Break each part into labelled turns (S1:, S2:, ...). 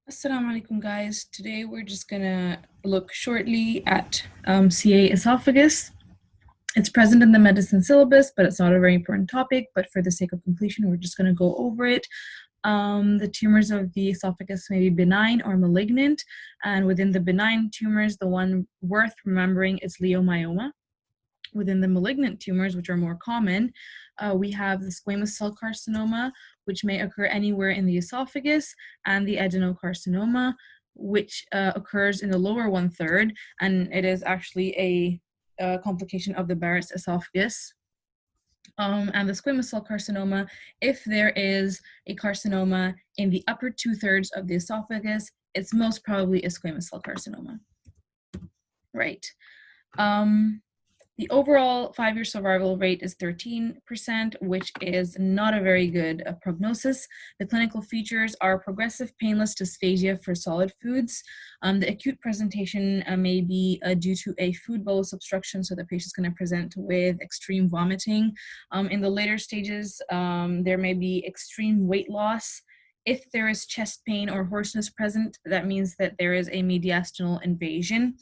S1: Assalamu alaikum, guys. Today we're just gonna look shortly at CA esophagus. It's present in the medicine syllabus, but it's not a very important topic. But for the sake of completion, we're just gonna go over it. The tumors of the esophagus may be benign or malignant, and within the benign tumors, the one worth remembering is leiomyoma. Within the malignant tumors, which are more common, we have the squamous cell carcinoma, which may occur anywhere in the esophagus, and the adenocarcinoma, which occurs in the lower 1/3, and it is actually a complication of the Barrett's esophagus. And the squamous cell carcinoma, if there is a carcinoma in the upper 2/3 of the esophagus, it's most probably a squamous cell carcinoma. Right. The overall 5-year survival rate is 13%, which is not a very good prognosis. The clinical features are progressive painless dysphagia for solid foods. The acute presentation may be due to a food bolus obstruction, so the patient's going to present with extreme vomiting. In the later stages, there may be extreme weight loss. If there is chest pain or hoarseness present, that means that there is a mediastinal invasion.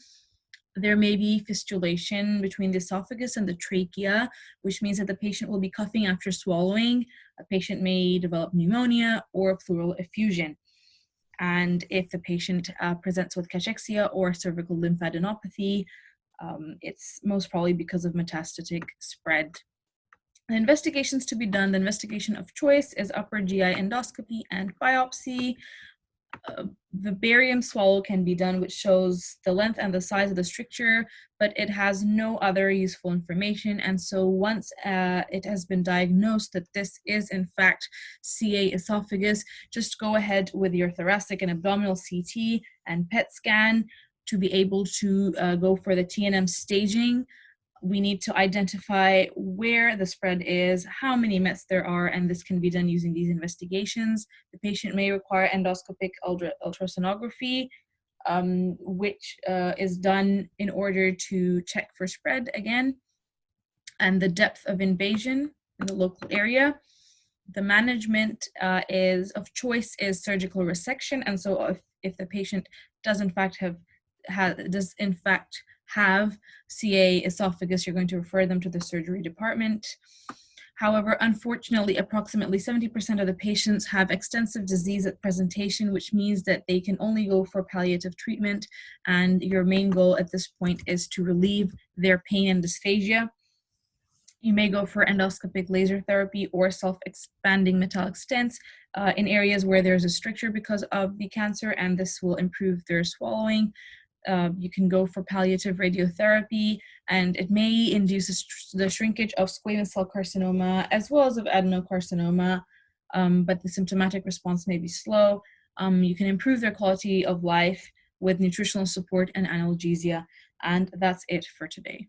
S1: There may be fistulation between the esophagus and the trachea, which means that the patient will be coughing after swallowing. A patient may develop pneumonia or pleural effusion. And if the patient presents with cachexia or cervical lymphadenopathy, it's most probably because of metastatic spread. The investigations to be done, the investigation of choice is upper GI endoscopy and biopsy. The barium swallow can be done, which shows the length and the size of the stricture, but it has no other useful information. And so once it has been diagnosed that this is in fact CA esophagus, just go ahead with your thoracic and abdominal CT and PET scan to be able to go for the Tnm staging. We need to identify where the spread is, how many mets there are, and this can be done using these investigations. The patient may require endoscopic ultrasonography, which is done in order to check for spread again, and the depth of invasion in the local area. The management of choice is surgical resection, and so if the patient does in fact have CA esophagus, you're going to refer them to the surgery department. However, unfortunately, approximately 70% of the patients have extensive disease at presentation, which means that they can only go for palliative treatment, and your main goal at this point is to relieve their pain and dysphagia. You may go for endoscopic laser therapy or self-expanding metallic stents in areas where there's a stricture because of the cancer, and this will improve their swallowing. You can go for palliative radiotherapy, and it may induce the shrinkage of squamous cell carcinoma as well as of adenocarcinoma, but the symptomatic response may be slow. You can improve their quality of life with nutritional support and analgesia, and that's it for today.